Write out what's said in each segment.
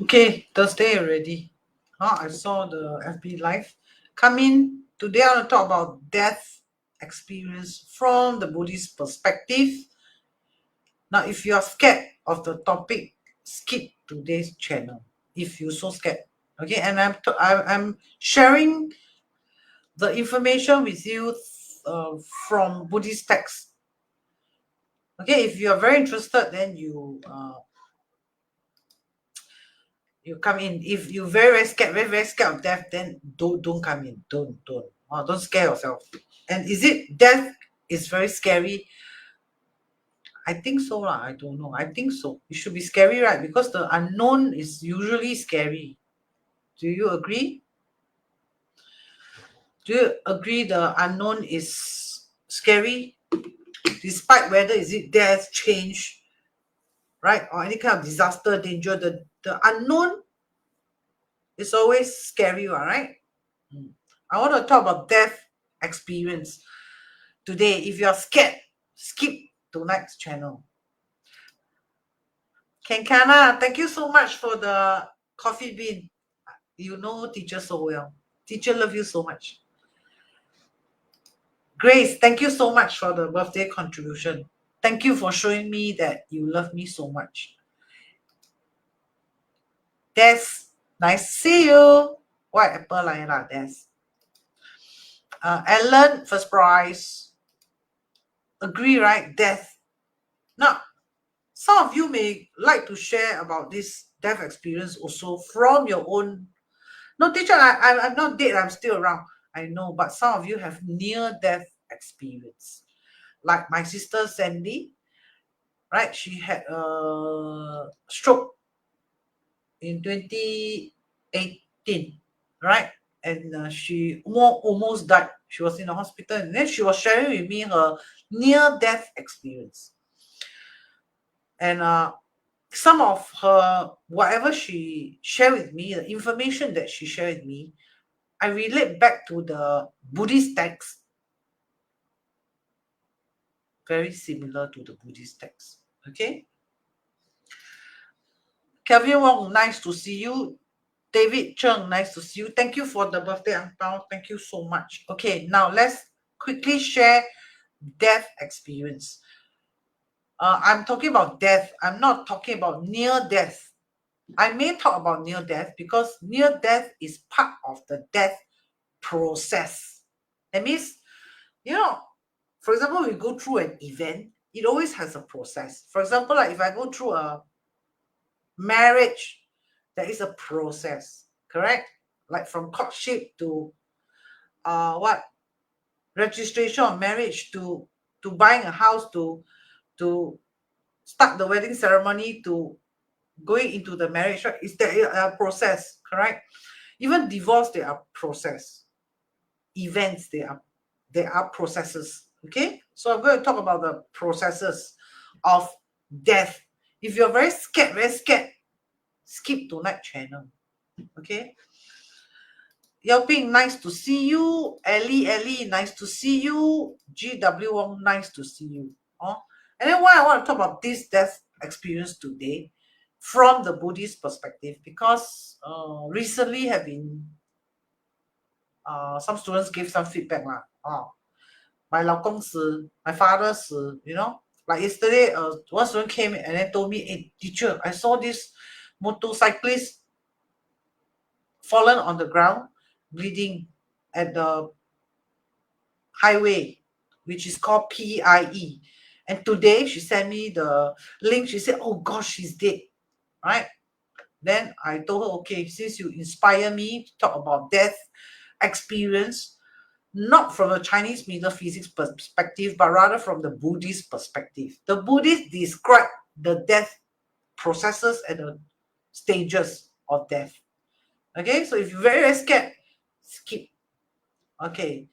Okay, Thursday already. I saw the FB live. Come in. Today I want to talk about death experience from the Buddhist perspective. Now, if you are scared of the topic, skip today's channel. If you're so scared, okay. And I'm sharing the information with you from Buddhist texts. Okay, if you are very interested, then you come in. If you very scared, very scared of death, then don't come in. Don't scare yourself. And is it death is very scary? I think so lah. I don't know. I think so. It should be scary, right? Because the unknown is usually scary. Do you agree? Do you agree the unknown is scary? Despite whether is it death, change, right? Or any kind of disaster, danger, the unknown is always scary, right? I want to talk about death experience today. If you're scared, skip tonight's channel. Kenkana, thank you so much for the coffee bean. You know teacher so well. Teacher love you so much. Grace, thank you so much for the birthday contribution. Thank you for showing me that you love me so much. Des, nice to see you. White apple line lah, Des. Ellen, first prize. Agree, right? Death. Now, some of you may like to share about this death experience also from your own. No, teacher, I'm not dead. I'm still around. I know, but some of you have near-death experience. Like my sister Sandy, right? She had a stroke in 2018, right? And she almost died. She was in the hospital, and then she was sharing with me her near-death experience. And some of her, whatever she shared with me, the information that she shared with me, I relate back to the Buddhist text. Very similar to the Buddhist text. Okay. Kevin Wong, nice to see you. David Cheng, nice to see you. Thank you for the birthday angpao. Thank you so much. Okay, now let's quickly share death experience. I'm talking about death. I'm not talking about near death. I may talk about near death because near death is part of the death process. That means, for example, we go through an event, it always has a process. For example, like if I go through a marriage, there is a process, correct? Like from courtship to registration of marriage to buying a house to start the wedding ceremony to going into the marriage, right? Is there a process, correct? Even divorce, there are process. Events, there are processes. Okay, so I'm going to talk about the processes of death. If you're very scared, skip tonight channel. Okay. Yao Ping, nice to see you. Ellie, nice to see you. GW Wong, nice to see you. And then why I want to talk about this death experience today from the Buddhist perspective, because recently have been some students gave some feedback lah. My 老公死, my father 死, like yesterday, one student came and then told me, hey, teacher, I saw this motorcyclist fallen on the ground, bleeding at the highway, which is called PIE. And today she sent me the link. She said, oh gosh, she's dead, right? Then I told her, okay, since you inspire me to talk about death experience, not from a Chinese metaphysics perspective, but rather from the Buddhist perspective. The Buddhists describe the death processes and the stages of death. Okay, so if you're very, very scared, skip. Okay.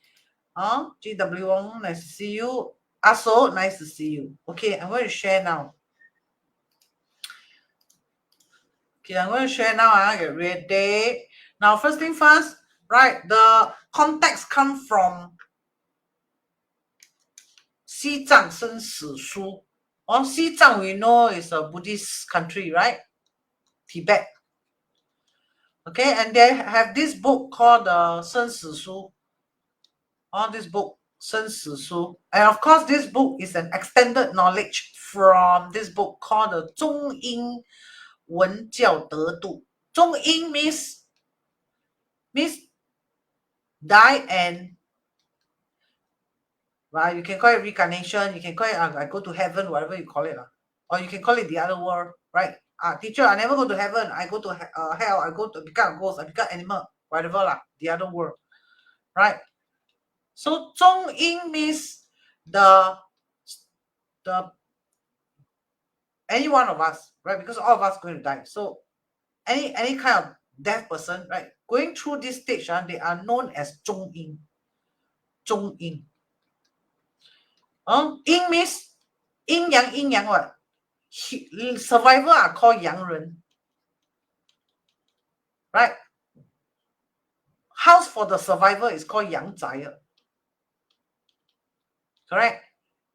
GW Wong, nice to see you. Aso, nice to see you. Okay, I'm going to share now. Okay, I'm going to share now. Get ready. Now, first thing first, right? The context comes from 西藏生死书. Xizang we know is a Buddhist country, right? Tibet. Okay, and they have this book called the 生死书. This book, 生死书. And of course, this book is an extended knowledge from this book called the 中英文教得度. 中英 means die and, right? You can call it reincarnation, you can call it I go to heaven, whatever you call it, or you can call it the other world, right? Teacher, I never go to heaven, I go to hell, I go to become a ghost, I become animal, whatever lah, the other world, right? So 中阴 means the any one of us, right? Because all of us are going to die. So any kind of deaf person, right? Going through this stage, they are known as 中阴. 中阴. Yin means yin yang what? Survivor are called 阳人. Right? House for the survivor is called 阳宅. Correct?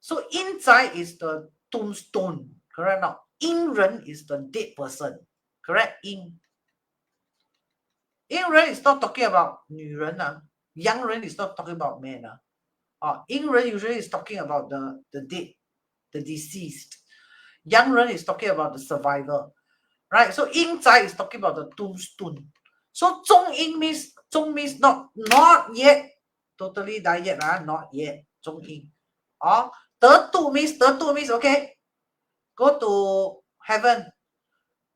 So 阴宅 is the tombstone. Correct now? 阴人 is the dead person. Correct? 阴人 is not talking about 女人. 阳人 is not talking about men. 阴人 usually is talking about the dead, the deceased. 阳人 is talking about the survivor. Right? So 阴宅 is talking about the tombstone. So 中阴 means not yet totally die yet. Not yet. 中阴.得度 means okay, go to heaven.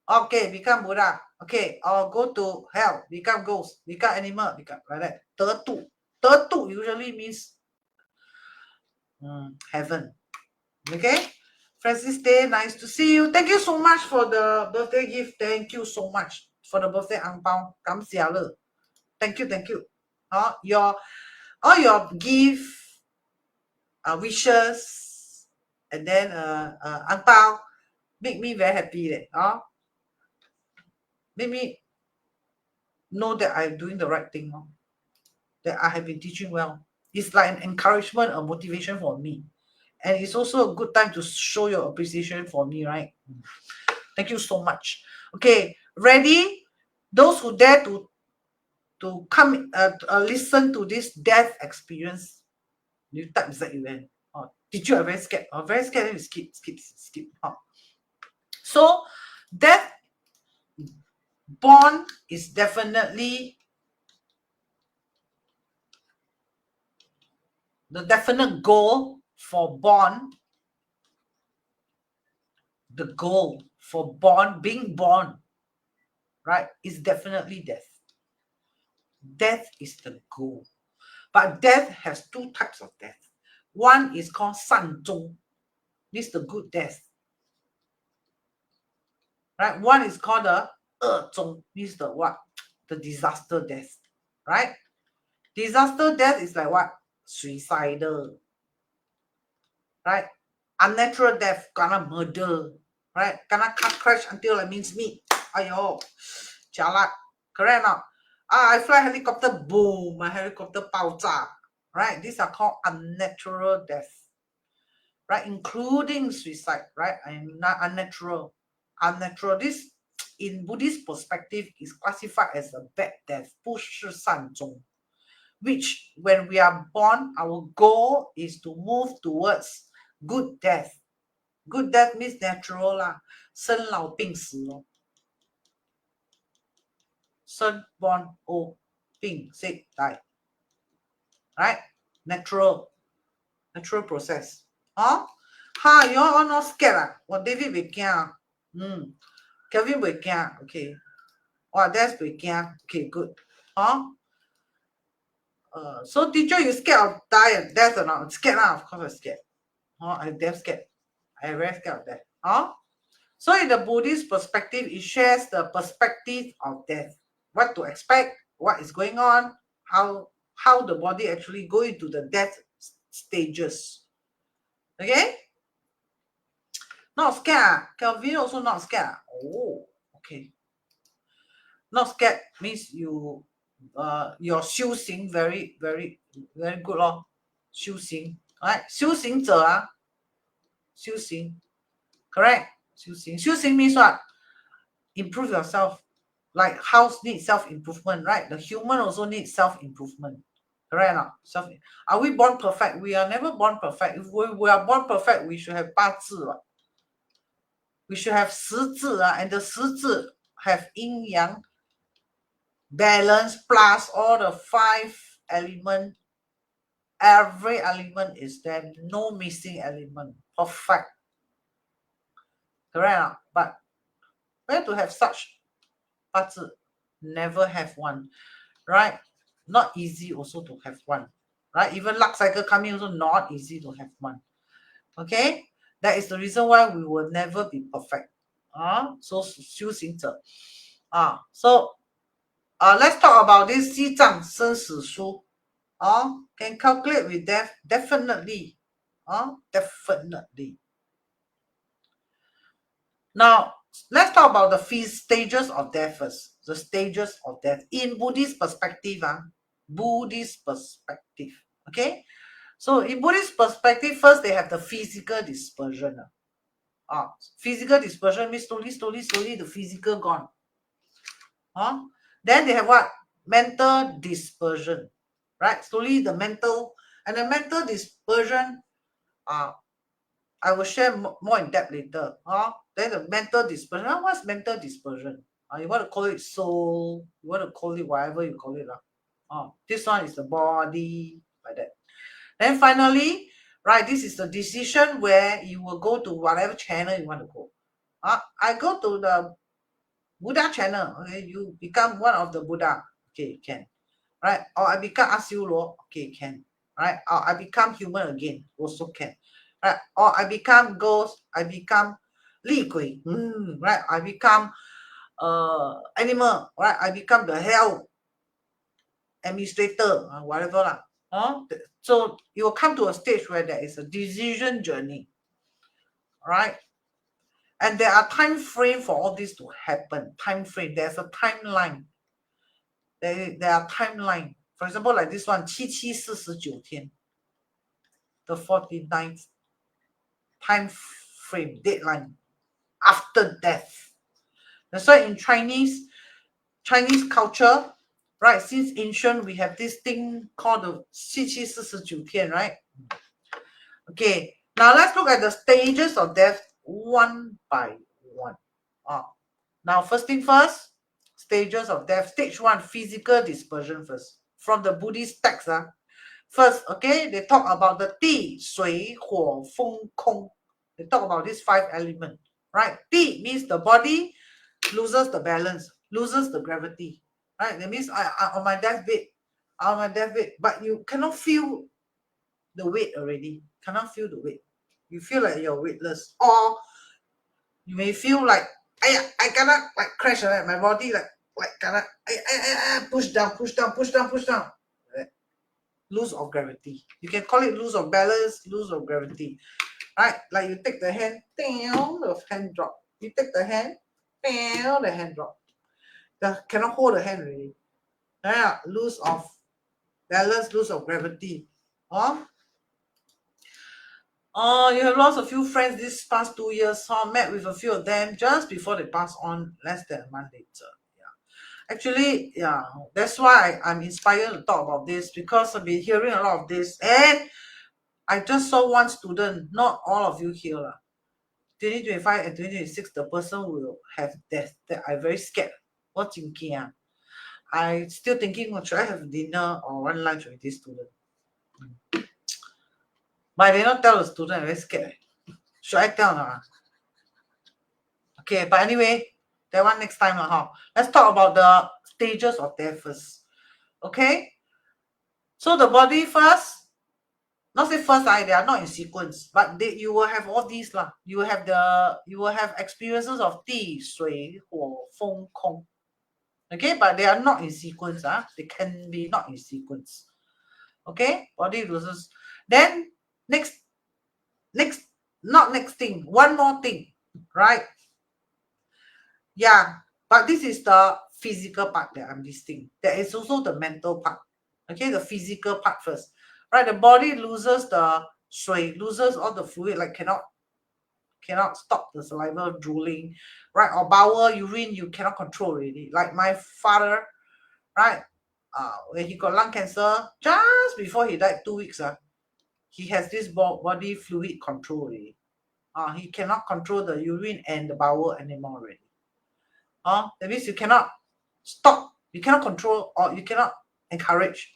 Okay, become Buddha. Okay, or go to hell, become ghost, become animal, become like that. 得度. 得度 usually means heaven. Okay? Francis Day, nice to see you. Thank you so much for the birthday gift. Thank you so much for the birthday ang pao. Thank you. All your gift, wishes, and then ang pao make me very happy. Make me know that I'm doing the right thing. That I have been teaching well. It's like an encouragement, a motivation for me. And it's also a good time to show your appreciation for me, right? Thank you so much. Okay, ready? Those who dare to come listen to this death experience, you type ZUN. Did you are very scared? Very scared, then you skip. So death born is definitely the definite goal for born. The goal for being born, right, is definitely death. Death is the goal. But death has two types of death. One is called 善终, this the good death. Right? One is called the 恶终, this the what? The disaster death. Right? Disaster death is like what? Suicidal. Right? Unnatural death, gonna murder. Right? Gonna car crash until it means meat. Ayo, jalat. Correct now? I fly helicopter, boom, my helicopter 爆炸. Right? These are called unnatural death. Right? Including suicide. Right? And not unnatural. This, in Buddhist perspective, is classified as a bad death. 不是善终. Which, when we are born, our goal is to move towards good death. Good death means natural lah. 生老病死咯. 生 born old 病 sick die. Right? Natural process. You all not scared. David will care. Kevin will care. Okay. Des will care. Okay, good. So teacher, you scared of death or not? Scared of course I'm scared. I'm damn scared. I'm very scared of death. So in the Buddhist perspective, it shares the perspective of death. What to expect, what is going on, how the body actually go into the death stages. Okay? Not scared. Kelvin also not scared. Oh, okay. Not scared means you your 修行 very good lor. 修行. Alright? 修行者修行. Correct? 修行 means what? Improve yourself. Like house needs self-improvement, right? The human also needs self-improvement. Correct or not? Are we born perfect? We are never born perfect. If we are born perfect, we should have 八字. We should have 十字, and the 十字 have yin yang balance plus all the 5 elements. Every element is there, no missing element. Perfect. Correct? But where to have such 八字? Never have one. Right? Not easy also to have one. Right? Even luck cycle coming also not easy to have one. Okay? That is the reason why we will never be perfect. So 修行者. So let's talk about this 西藏生死书. Can calculate with death? Definitely. Definitely. Now, let's talk about the stages of death first. The stages of death in Buddhist perspective. Buddhist perspective. Okay? So in Buddhist perspective, first they have the physical dispersion. Physical dispersion means slowly the physical gone. Then they have what? Mental dispersion. Right? Slowly the mental, and the mental dispersion, I will share more in depth later. Then the mental dispersion. What's mental dispersion? You want to call it soul, you want to call it whatever you call it. This one is the body, like that. Then finally, right, this is the decision where you will go to whatever channel you want to go. I go to the Buddha channel. Okay, you become one of the Buddha. Okay, can. Right? Or I become Asiulo. Okay, can. Right? Or I become human again. Also can. Right? Or I become ghost. I become Li Gui. Right? I become animal. Right? I become the hell administrator. Whatever. So you will come to a stage where there is a decision journey. Right? And there are time frame for all this to happen. Time frame. There's a timeline. There are timeline. For example, like this one, 7749天. The 49th time frame, deadline, after death. That's why in Chinese culture, right, since ancient, we have this thing called the 7749天, right? Okay, now let's look at the stages of death one by one. Now, first thing first, stages of death. Stage 1, physical dispersion first. From the Buddhist text, first, okay, they talk about the 地水火风空. They talk about these 5 elements, right? 地 means the body loses the balance, loses the gravity, right? That means I on my deathbed, but you cannot feel the weight already. Cannot feel the weight. You feel like you're weightless, or you may feel like I cannot like crash, right? My body like cannot I push down. Lose of gravity. You can call it lose of balance, lose of gravity. Right? Like you take the hand, down, the hand drop. You take the hand, down, the hand drop. Cannot hold the hand really. Lose of balance, lose of gravity. You have lost a few friends this past 2 years. Met with a few of them just before they pass on, less than a month later. Actually, that's why I'm inspired to talk about this, because I've been hearing a lot of this, and I just saw one student, not all of you here. 2025 and 2026, the person will have death. That I'm very scared. What's thinking? I still thinking, should I have dinner or one lunch with this student? But I did not tell the student. I'm very scared. Should I tell her? Okay, but anyway, that one next time. Let's talk about the stages of death first. Okay? So the body first, not say first, they are not in sequence, but you will have all these. You will have experiences of 地水火风空. Okay, but they are not in sequence. They can be not in sequence. Okay, body loses. Then one more thing, right? Yeah, but this is the physical part that I'm listing. There is also the mental part. Okay, the physical part first. Right, the body loses the shui, loses all the fluid, like cannot cannot stop the saliva drooling, right? Or bowel, urine, you cannot control already. Like my father, right? When he got lung cancer, just before he died, 2 weeks, he has this body fluid control already. He cannot control the urine and the bowel anymore already. That means you cannot stop, you cannot control, or you cannot encourage.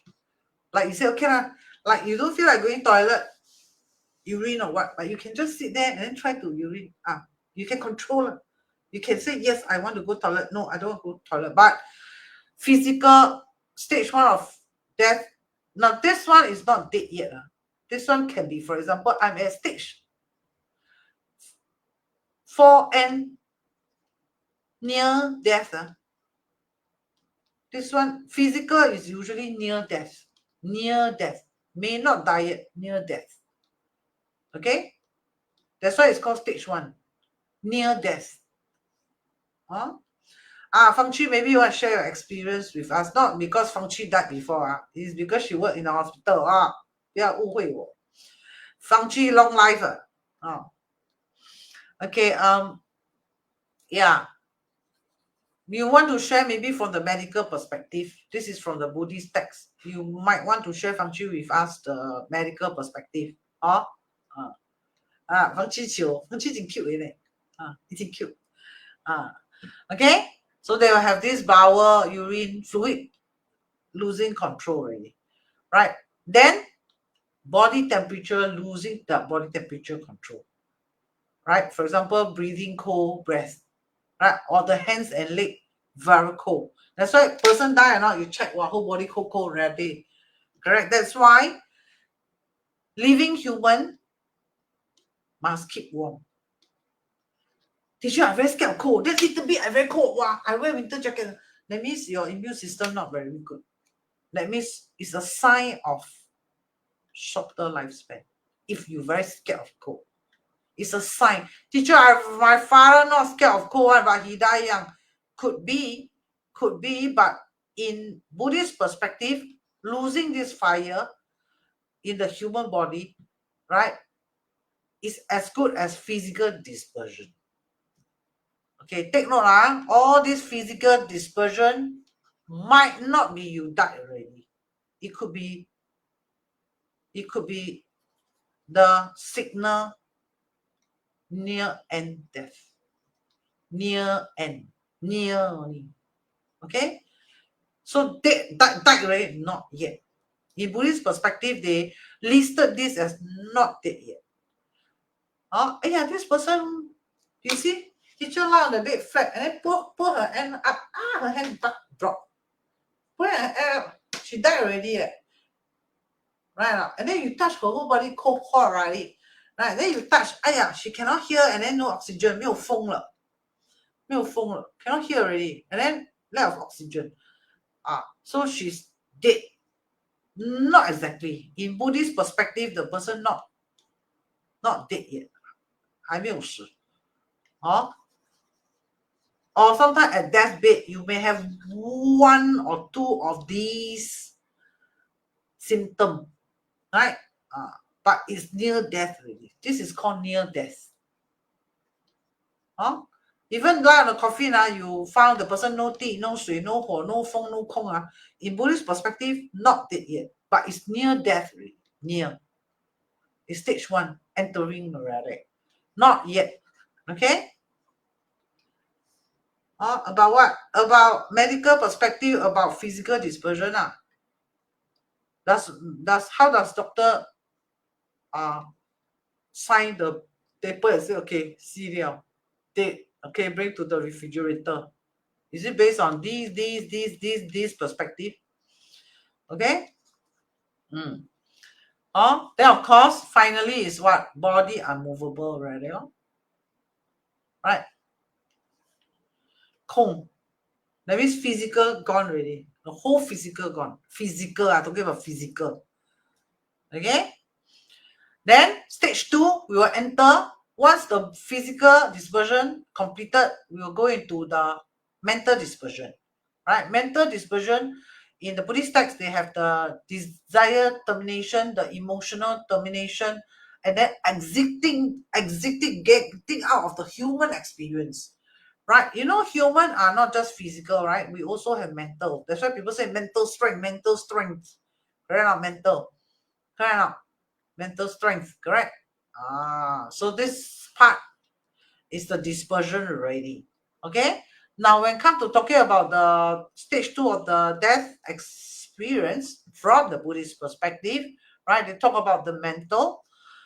Like you say, okay, like you don't feel like going toilet, urine or what, but you can just sit there and then try to urine. You can control it. You can say, yes, I want to go toilet. No, I don't want to go toilet. But physical stage 1 of death. Now this one is not dead yet. This one can be, for example, I'm at stage 4 and near death. This one, physical is usually near death. Near death. May not die yet, near death. Okay? That's why it's called stage 1. Near death. Feng Chi, maybe you want to share your experience with us. Not because Feng Chi died before. It's because she worked in the hospital. Feng Chi long life. Okay, yeah. You want to share maybe from the medical perspective. This is from the Buddhist text. You might want to share Feng Chi with us, the medical perspective. Feng Chi chill. Feng Chi is cute, isn't it? It's cute. Okay, so they will have this bowel, urine, fluid losing control already, right? Then body temperature, losing the body temperature control, right? For example, breathing cold breath, right? Or the hands and leg very cold. That's why person die or not, you check what whole body cold already. Correct? That's why living human must keep warm. Teacher, I'm very scared of cold. That little bit, I'm very cold. Wow, I wear winter jacket. That means your immune system not very good. That means it's a sign of shorter lifespan. If you're very scared of cold, it's a sign. Teacher, my father not scared of cold, but he died young. Could be, but in Buddhist perspective, losing this fire in the human body, right, is as good as physical dispersion. Okay, take note, all this physical dispersion might not be you died already. It could be the signal near end death. Near end. Near only. Okay? So died already? Not yet. In Buddhist perspective, they listed this as not dead yet. Yeah, this person, you see, teacher lie on the bed flat and then pull her hand up. Her hand drop. Put her hand up. She died already. Right? And then you touch her whole body cold already. Right? Then you touch, she cannot hear and then no oxygen, 没有风了. Cannot hear already. And then lack of oxygen. So she's dead. Not exactly. In Buddhist perspective, the person not dead yet. 还没有死. Or sometimes at deathbed, you may have 1 or 2 of these symptoms, right? But it's near death already. This is called near death. Even lie on the coffin, you found the person no tea, no shui, no ho, no feng, no kong. In Buddhist perspective, not dead yet, but it's near death already. Near. It's stage 1, entering already. Not yet. Okay? About what? About medical perspective, about physical dispersion. How does doctor sign the paper and say, okay, see liao, date, okay, bring to the refrigerator? Is it based on this perspective? Okay? Then of course, finally is what? Body unmovable, right? Right? Kong. That means physical gone already. The whole physical gone. Physical, I'm talking about physical. Okay? Then stage 2, we will enter. Once the physical dispersion completed, we will go into the mental dispersion. Right? Mental dispersion, in the Buddhist text, they have the desire termination, the emotional termination, and then exiting, getting out of the human experience, right? You know, human are not just physical, right? We also have mental. That's why people say mental strength, correct? Not mental, correct? Not mental strength, correct? So this part is the dispersion already. Okay, now when come to talking about the stage 2 of the death experience from the Buddhist perspective, right? They talk about the mental,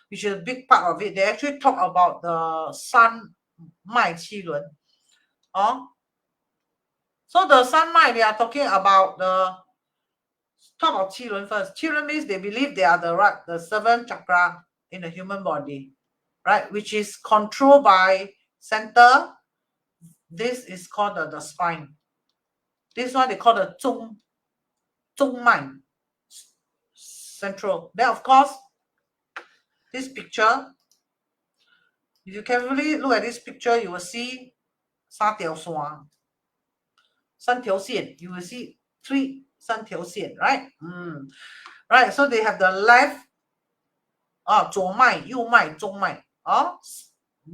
which is a big part of it. They actually talk about the sun mai qi lun. So the sun mai, they are talking about talk about qi lun first. Qi lun means they believe they are the 7 chakra in the human body, right? Which is controlled by center. This is called the spine. This one they call the zhong mai, central. Then of course, this picture, if you carefully look at this picture, you will see 3条线, 3条线. You will see 3条线, right? Right. So they have the left, 左脉, 右脉, 中脉,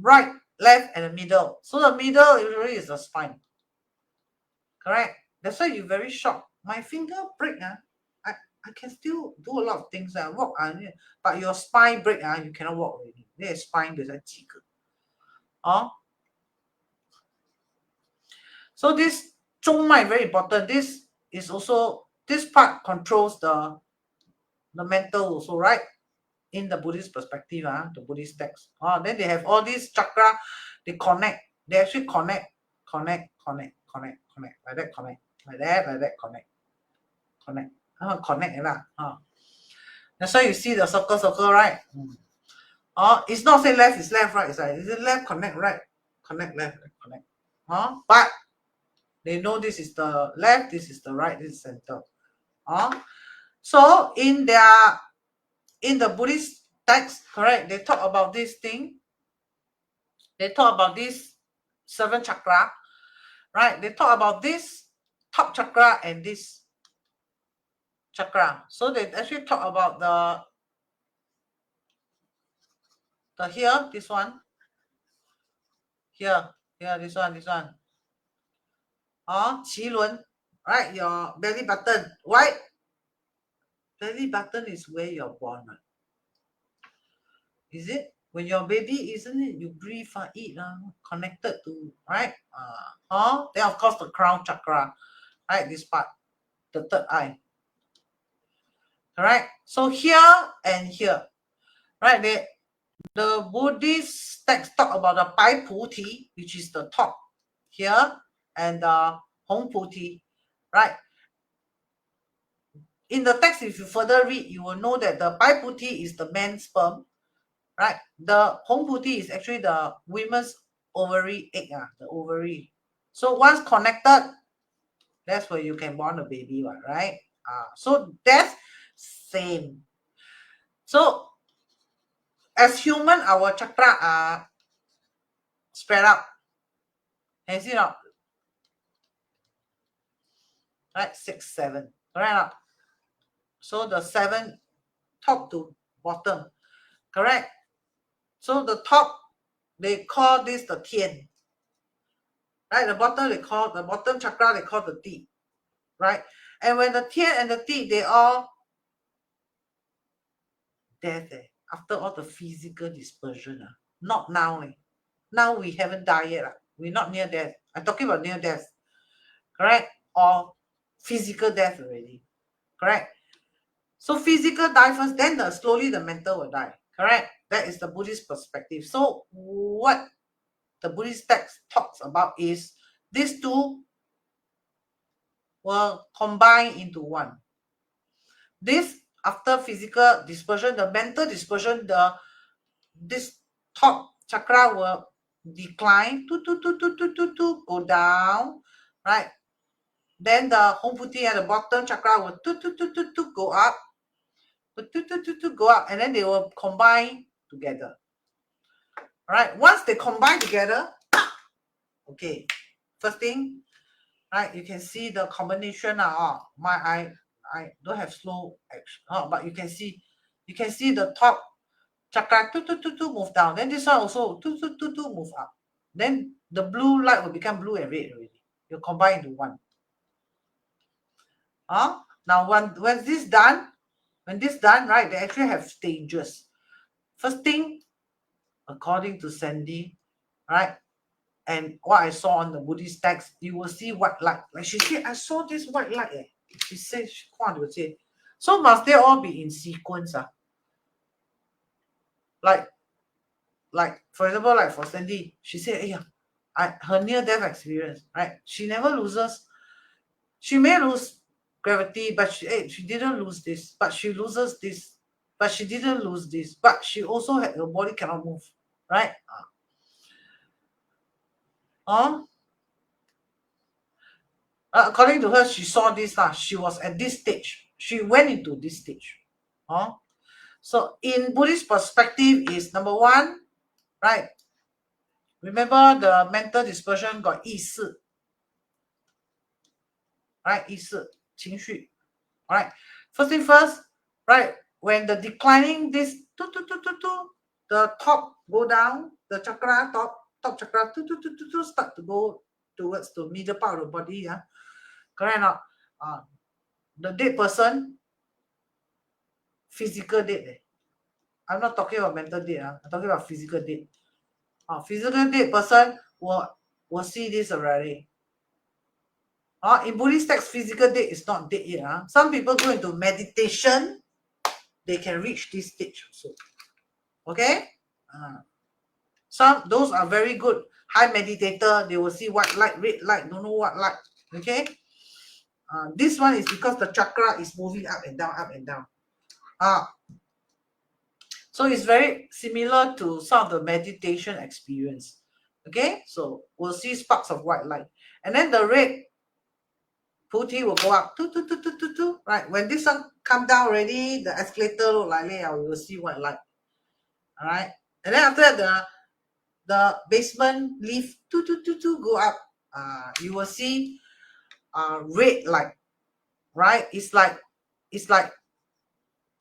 right, left, and the middle. So the middle usually is the spine. Correct. That's why you're very shocked. My finger break. I can still do a lot of things. Walk, but your spine break. You cannot walk already. There's spine, there's a jigger. So this 中脉 very important. This is also, this part controls the mental also, right? In the Buddhist perspective, the Buddhist text. Then they have all these chakra, they connect. They actually connect. Like that, connect. Like that, connect. Connect lah. That's why you see the circle, right? It's not say left is left, right is right. It's left, connect, right, connect, left, connect. But they know this is the left, this is the right, this is center. So in the Buddhist text, correct, they talk about this thing. They talk about this 7 chakra, right? They talk about this top chakra and this chakra. So they actually talk about the here, this one, here, this one. qi lun, right? Your belly button. Why? Belly button is where you're born. Is it? When your baby, isn't it? You breathe, eat, connected to, right? Then of course the crown chakra, right? This part, the third eye. Alright, so here and here, right? The Buddhist text talk about the Pai Puti, which is the top here, and the Hong Puti, right? In the text, if you further read, you will know that the Pai Puti is the man's sperm, right? The Hong Puti is actually the women's ovary egg, the ovary. So once connected, that's where you can born a baby, right? So that's same. So as human, our chakra are spread out. Can you see now? Right, 6, 7. Correct. So the 7, top to bottom. Correct. So the top, they call this the Tian. Right, the bottom they call the bottom chakra, they call the Di. Right, and when the Tian and the Di, they all death. After all the physical dispersion, not now. Now we haven't died yet. We're not near death. I'm talking about near death. Correct? Or physical death already. Correct? So physical die first, then slowly the mental will die. Correct? That is the Buddhist perspective. So what the Buddhist text talks about is these two will combine into one. This, after physical dispersion, the mental dispersion, this top chakra will decline, go down, right? Then the Hong Puti at the bottom chakra will go up, go up, and then they will combine together. Right? Once they combine together, okay, first thing, right, you can see the combination. I don't have slow action, but you can see the top chakra move down. Then this one also move up. Then the blue light will become blue and red already. You combine into one. Now when this done, right, they actually have stages. First thing, according to Sandy, right, and what I saw on the Buddhist text, you will see white light. Like she said, I saw this white light. She said, so must they all be in sequence? Like for example, like for Sandy, she said, yeah, her near-death experience, right? She never loses. She may lose gravity, but she didn't lose this. But she loses this. But she didn't lose this. But she also had her body cannot move, right? According to her, she saw this. She was at this stage. She went into this stage. So in Buddhist perspective is number one, right? Remember the mental dispersion got 意识, right? 意识, 情绪, right? First thing first, right? When the declining this, the top go down, the chakra, top chakra, start to go towards the middle part of the body, correct or not? The dead person, physical dead. I'm not talking about mental dead. I'm talking about physical dead. Physical dead person will see this already. In Buddhist text, physical dead is not dead yet. Some people go into meditation, they can reach this stage also. Okay? Those are very good. High meditator, they will see white light, red light, don't know what light. Okay? This one is because the chakra is moving up and down, up and down. So it's very similar to some of the meditation experience. Okay? So we'll see sparks of white light. And then the red Puti will go up. Right? When this one come down already, the escalator look like layout, we will see white light. Alright? And then after that, the basement lift go up. You will see red light. Right? It's like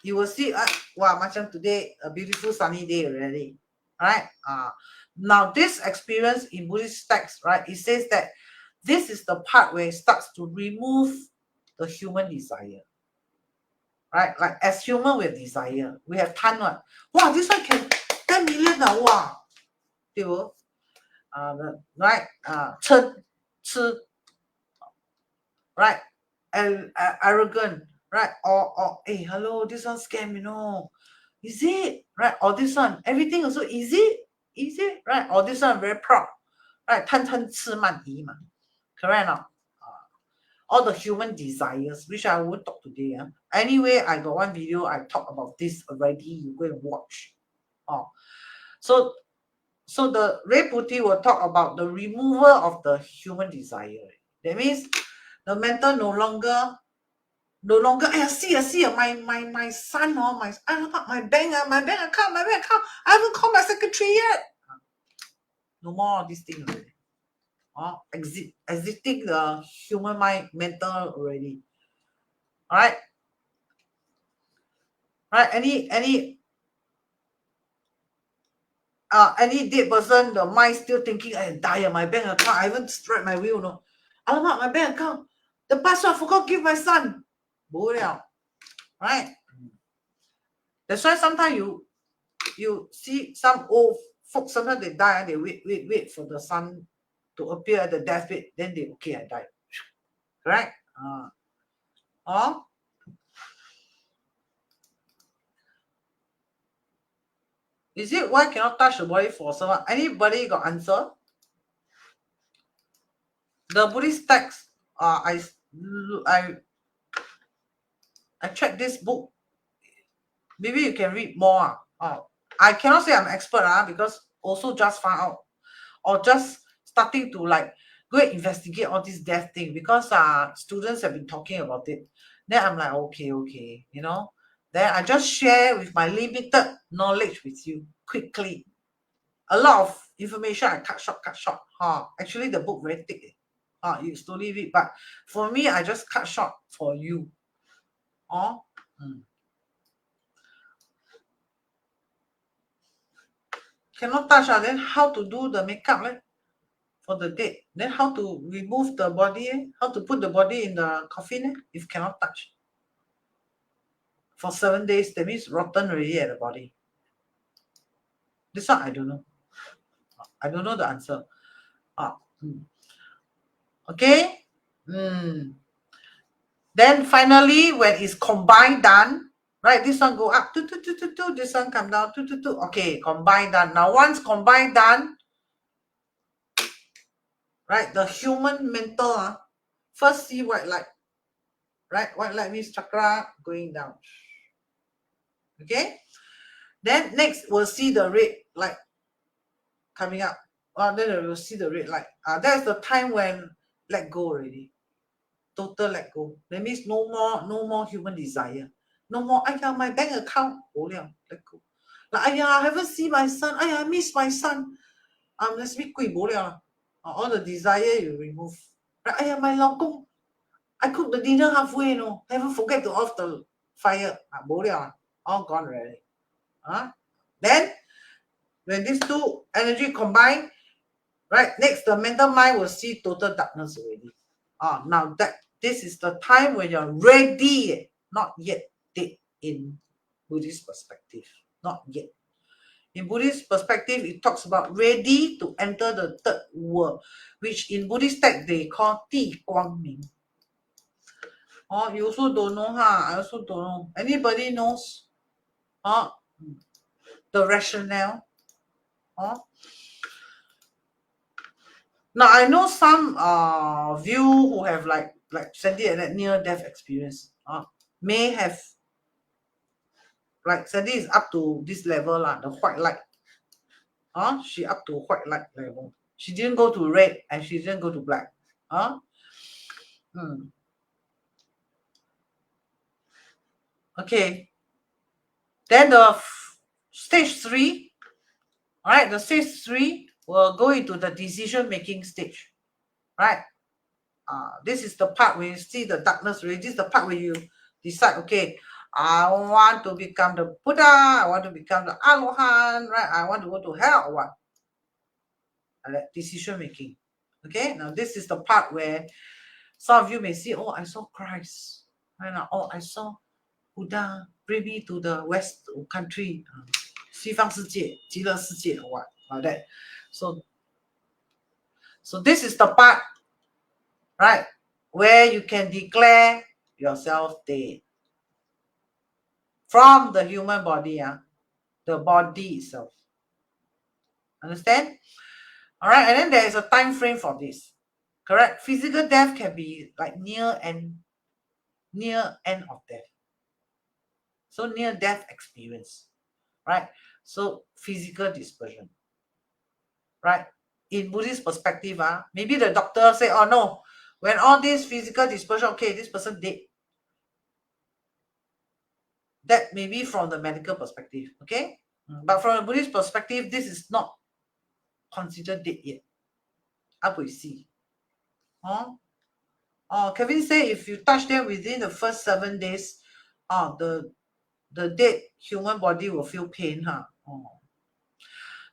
you will see wow, macam today a beautiful sunny day already. Right? Now this experience in Buddhist text, right? It says that this is the part where it starts to remove the human desire. Right? Like as human we have desire. We have ton one. Wow, this one can 10 million now. Wow. Right? 吃 right? And arrogant, right? Or hey, hello, this one scam, Is it? Right? Or this one, everything also, is it? Is it? Right? Or this one very proud. Right? 贪吃慢疑嘛. Correct or not? All the human desires, which I won't talk today. Anyway, I got one video, I talk about this already. You go and watch. So the Ray Puti will talk about the removal of the human desire. That means the mental no longer I see my son or my bank account, I haven't called my secretary yet. No more of this thing already. Exiting the human mind mental already. Alright. Right? Any dead person, the mind still thinking, I die my bank account, I haven't strike my will, no. Alamak, my bank account. The password I forgot give my son. Right? That's why sometimes you see some old folks, sometimes they die and they wait for the son to appear at the deathbed, then they okay, I died. Right? Is it why cannot touch the body for someone? Anybody got answer? The Buddhist text, I checked this book. Maybe you can read more. I cannot say I'm expert because also just found out or just starting to like go and investigate all this death thing because students have been talking about it. Then I'm like, okay, Then I just share with my limited knowledge with you quickly. A lot of information I cut short. Actually, the book very thick. You slowly read, but for me, I just cut short for you. cannot touch, then how to do the makeup for the dead? Then how to remove the body? How to put the body in the coffin if cannot touch? For 7 days, that means rotten already at the body. This one I don't know. I don't know the answer. Okay. Then finally, when it's combined done, right? This one go up, this one come down, okay, combined done. Now, once combined done, right? The human mental, first see white light, right? White light means chakra going down. Okay. Then next we'll see the red light coming up. Then we'll see the red light. That's the time when let go already. Total let go. That means no more human desire. No more, my bank account, let go. Like, I haven't seen my son. I miss my son. Let's be quick, all the desire you remove. Right? My 老公, I cook the dinner halfway, haven't forget to off the fire. All gone already. Then, when these two energy combine, right, next the mental mind will see total darkness already. Now this is the time when you're ready, not yet dead in Buddhist perspective. Not yet. In Buddhist perspective, it talks about ready to enter the third world, which in Buddhist text they call 地光明. You also don't know, I also don't know. Anybody knows? The rationale? Now I know some of you who have like Sandy and that near death experience may have, like Sandy is up to this level the white light. She up to white light level. She didn't go to red and she didn't go to black. Okay. Then the stage 3. All right, the stage 3 will go into the decision making stage. Right? This is the part where you see the darkness already. This is the part where you decide, okay, I want to become the Buddha, I want to become the Alohan, right? I want to go to hell or what? Decision making. Okay, now this is the part where some of you may see, I saw Christ. Right? I saw Buddha bring me to the West country, 西方世界, 极乐世界 or what, like that. So this is the part, right, where you can declare yourself dead from the human body, the body itself. Understand? All right, and then there is a time frame for this. Correct? Physical death can be like near end of death. So near death experience, right? So physical dispersion, right? In Buddhist perspective, maybe the doctor say, oh no, when all this physical dispersion, okay, this person dead. That may be from the medical perspective, okay? But from a Buddhist perspective, this is not considered dead yet. Up we see. Kevin say if you touch them within the first 7 days, the dead human body will feel pain,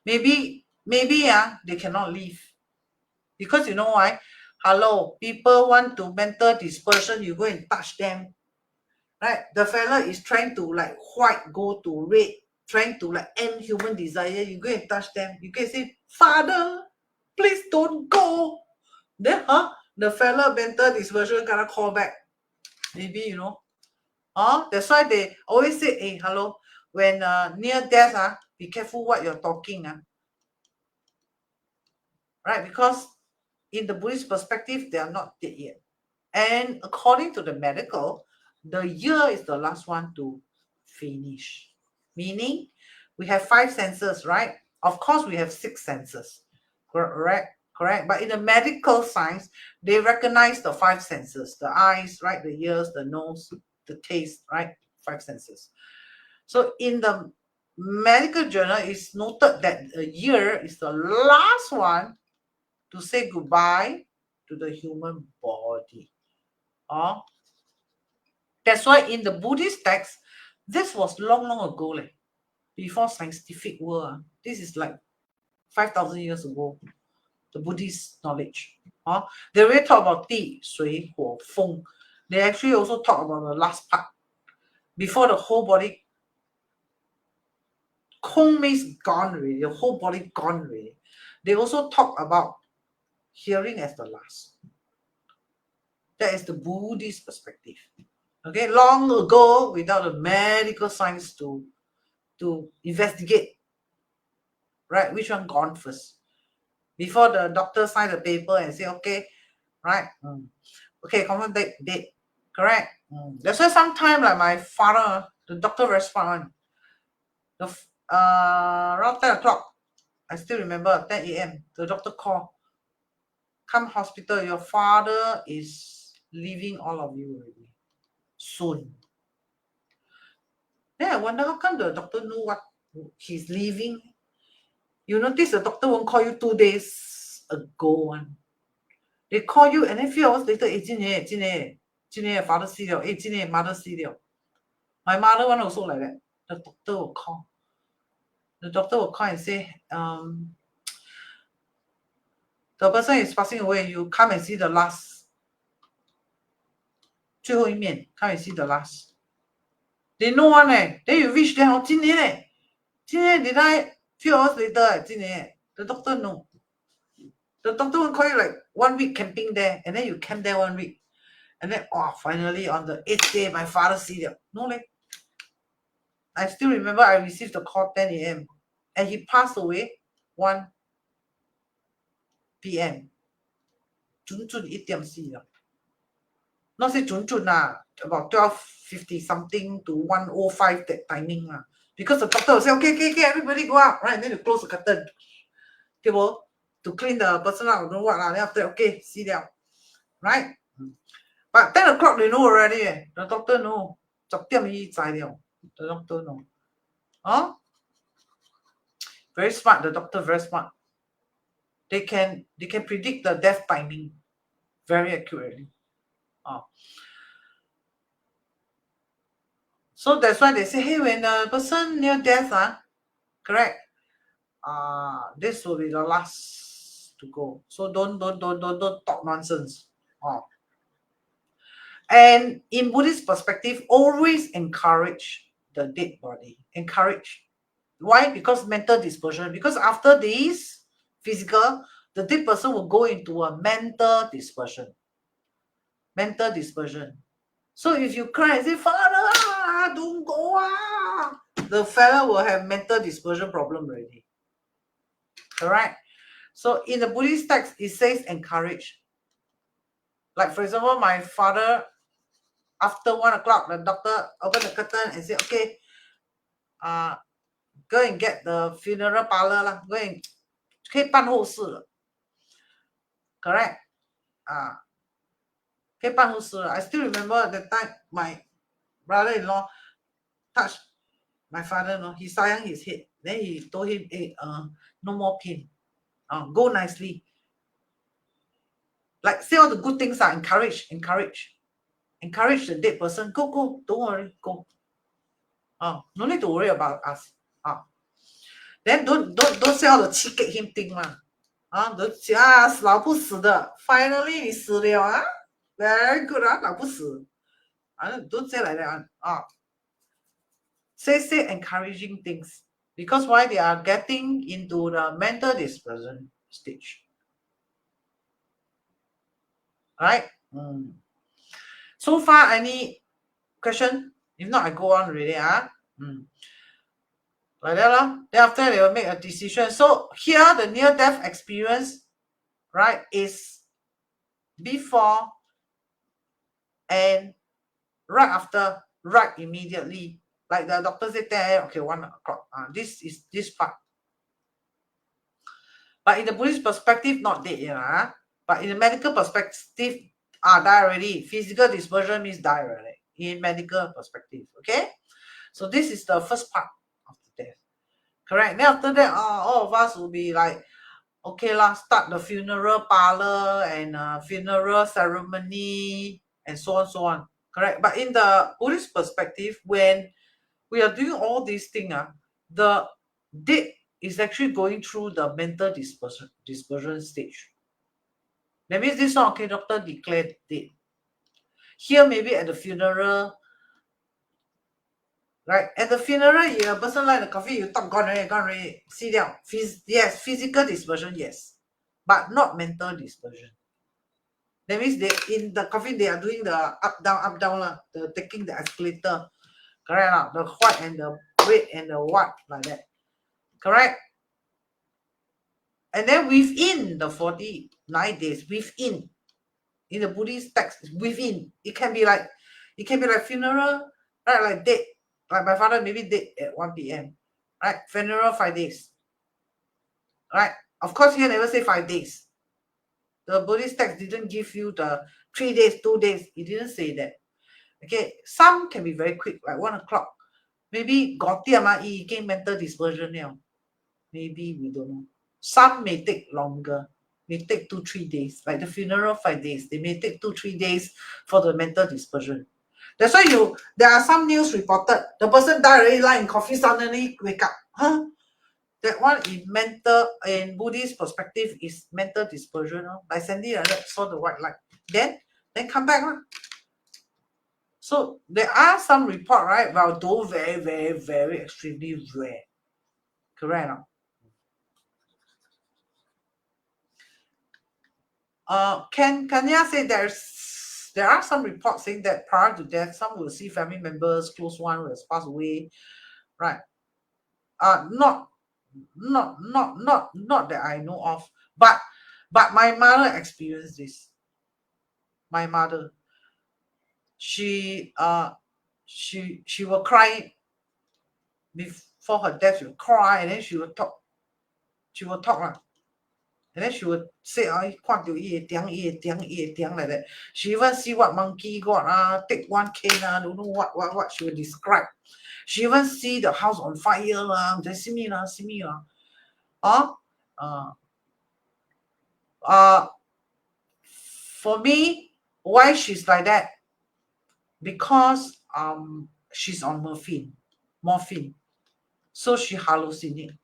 Maybe they cannot leave. Because you know why? Hello, people want to mental dispersion, you go and touch them. Right? The fella is trying to like white go to red, trying to like end human desire. You go and touch them. You can say, Father, please don't go. Then the fella mental dispersion gonna call back. Maybe, that's why they always say, hey, hello, when near death, be careful what you're talking. Right? Because in the Buddhist perspective, they are not dead yet. And according to the medical, the year is the last one to finish. Meaning, we have 5 senses, right? Of course, we have 6 senses. Correct? But in the medical science, they recognize the 5 senses. The eyes, right? The ears, the nose, the taste, right? 5 senses. So in the medical journal, it's noted that a year is the last one to say goodbye to the human body. That's why in the Buddhist text, this was long ago, before scientific world. This is like 5,000 years ago, the Buddhist knowledge. They already talk about 地水火风. They actually also talk about the last part before the whole body. 空 means gone already, the whole body gone already. They also talk about hearing as the last. That is the Buddhist perspective. Okay, long ago, without the medical science to investigate, right, which one gone first. Before the doctor sign the paper and say, okay, right, okay, confirm date, correct. That's why sometimes like my father, the doctor very smart one. Around 10 o'clock, I still remember 10 a.m. the doctor called, come hospital, your father is leaving all of you already soon. Then I wonder how come the doctor knew what he's leaving. You notice the doctor won't call you 2 days ago one. They call you and then few hours later, Jin father see Jin mother see. My mother one also like that. The doctor will call. The doctor will call and say, the person is passing away, you come and see the last. 最后一面 come and see the last. They know one then you reach there, 今年 did I few hours later, 今年 the doctor know. The doctor will call you like 1 week camping there, and then you camp there 1 week. And then, finally on the 8th day, my father see them. No, I still remember I received the call 10 a.m. and he passed away 1 p.m. 准一点死了. Not say 准 about 12:50 something to 1:05 that timing because the doctor will say, okay, everybody go out, right? And then you close the curtain. Okay, well, to clean the person out, don't know what then after okay, see them, right? But 10 o'clock they know already. The doctor know. 10點已知了. The doctor know. Very smart. The doctor very smart. They can predict the death timing very accurately. So that's why they say, hey, when a person near death, correct, this will be the last to go. So don't talk nonsense. And in Buddhist perspective, always encourage the dead body. Encourage. Why? Because mental dispersion. Because after this physical, the dead person will go into a mental dispersion. Mental dispersion. So if you cry and say, Father, don't go, the fella will have mental dispersion problem already. Alright? So in the Buddhist text, it says encourage. Like for example, my father, after 1 o'clock, the doctor opened the curtain and said, okay, go and get the funeral parlor lah. Go and 可以办后事了 correct 可以办后事了 I still remember that time my brother-in-law touched my father, he sayang his head. Then he told him, hey, no more pain. Go nicely. Like say all the good things are encourage the dead person. Go, don't worry, go. No need to worry about us. Then don't say all the cheat him thing lah. Don't say 老不死的 finally 你死了very good 老不死 don't say like that say encouraging things because why they are getting into the mental dispersion stage, right? So far any question? If not, I go on already like that then after they will make a decision. So here the near-death experience, right, is before and right after, right immediately. Like the doctor said there, okay, 1 o'clock. This is this part. But in the Buddhist perspective, not dead, but in the medical perspective, die already. Physical dispersion means die already. In medical perspective, okay? So this is the first part of the death. Correct. Then after that, all of us will be like, okay, start the funeral parlor and funeral ceremony and so on. Correct. But in the Buddhist perspective, when we are doing all these things, the dead is actually going through the mental dispersion stage. That means this one, okay, doctor declared dead. Here, maybe at the funeral, right? At the funeral, you a person like the coffee, you talk gone already, see down. Yes, physical dispersion, yes, but not mental dispersion. That means they in the coffin they are doing the up down the taking the escalator, correct? The white and the red and the white like that, correct? And then within the 49 days, within in the Buddhist text, within it can be like funeral, right? Like dead, like my father maybe dead at 1 p.m. right? Funeral 5 days, right? Of course, here never say 5 days. The Buddhist text didn't give you the 3 days, 2 days. It didn't say that. Okay, some can be very quick, like 1 o'clock. Maybe got gain mental dispersion now. Maybe we don't know. Some may take longer, may take 2-3 days. Like the funeral 5 days, they may take 2-3 days for the mental dispersion. That's why there are some news reported the person died already, lying in coffin, suddenly wake up. Huh? That one in Buddhist perspective is mental dispersion. Like Sandy like that, saw the white light. Then come back. So there are some report, right? Well, though very, very, very extremely rare. Correct. Kenya say there are some reports saying that prior to death, some will see family members, close one who has passed away. Right. Not that I know of, but my mother experienced this. My mother, she will cry before her death. She will cry and then she will talk. And then she would say, like that. She even see what monkey got, take one cane, don't know what she would describe. She even see the house on fire, they see me. For me, why she's like that? Because she's on morphine. So she hallucinate.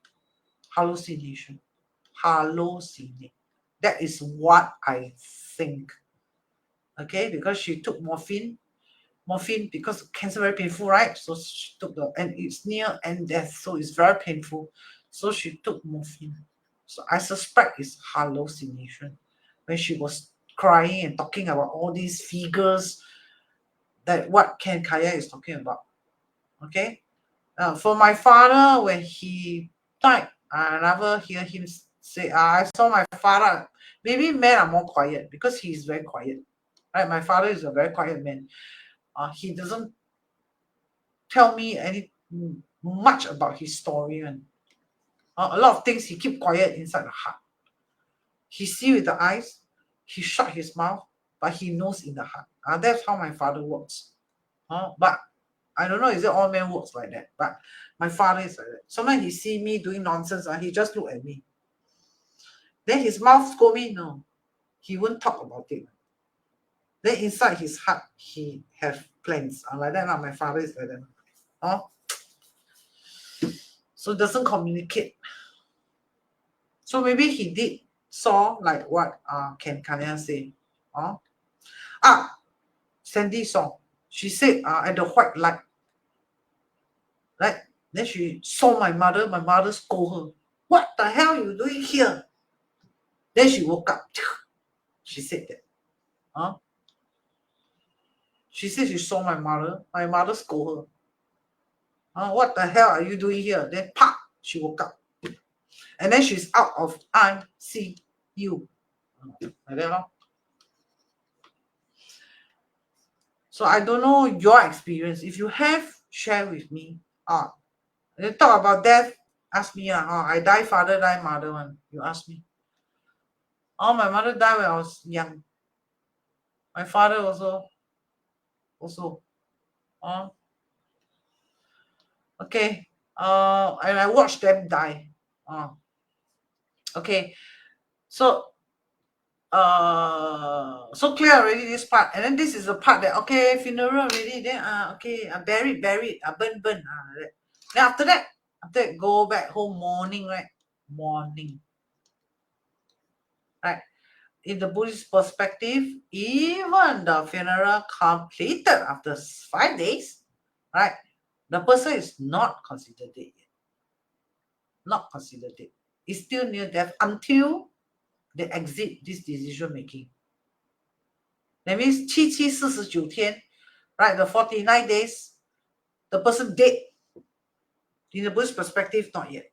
That is what I think. Okay, because she took morphine because cancer very painful, right? So she took and it's near end death, so it's very painful. So she took morphine. So I suspect it's hallucination when she was crying and talking about all these figures that what Ken Kaya is talking about. Okay, for my father, when he died, I never hear him say, I saw my father. Maybe men are more quiet because he's very quiet. Right? My father is a very quiet man. He doesn't tell me any much about his story. And a lot of things he keep quiet inside the heart. He see with the eyes, he shut his mouth, but he knows in the heart. That's how my father works. But I don't know, is it all men works like that? But my father is like that. Sometimes he see me doing nonsense, he just look at me. Then his mouth scold me, no. He won't talk about it. Then inside his heart, he have plans. Like that, my father is like that. So doesn't communicate. So maybe he did saw like what Ken Kanya say. Sandy saw. She said at the white light. Right? Then she saw my mother scold her. What the hell are you doing here? Then she woke up. She said that. She said she saw my mother scold her. What the hell are you doing here? Then pop, she woke up. And then she's out of ICU. Like that. So I don't know your experience. If you have, share with me. Then talk about death, ask me. I die, father die, mother one. You ask me. My mother died when I was young. My father also. Okay. And I watched them die. Okay. So so clear already this part. And then this is the part that funeral already. Then buried, burn. Then after that After that, go back home morning, right? Morning. Right? In the Buddhist perspective, even the funeral completed after 5 days, right? The person is not considered dead yet. Not considered dead. It's still near death until they exit this decision making. That means 749天, right? The 49 days, the person dead. In the Buddhist perspective, not yet.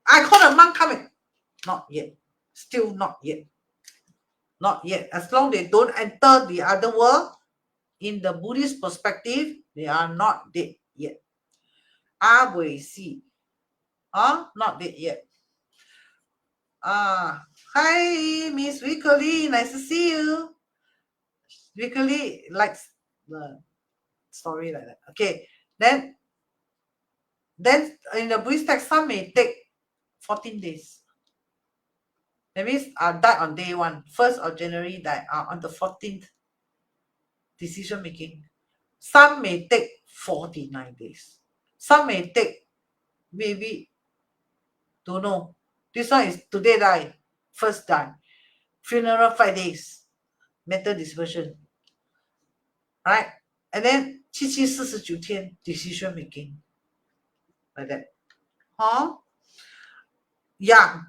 I call a monk coming. Not yet. Still not yet. Not yet. As long as they don't enter the other world, in the Buddhist perspective, they are not dead yet. We see. Not dead yet. Hi, Miss Wickley. Nice to see you. Wickley likes the story like that. Okay. Then in the Buddhist text, some may take 14 days. That means died on day 1. 1st of January died on the 14th. Decision making. Some may take 49 days. Some may take maybe, don't know. This one is today die, first die. Funeral 5 days. Mental dispersion. Right? And then 749天 decision making. Like that. Yeah.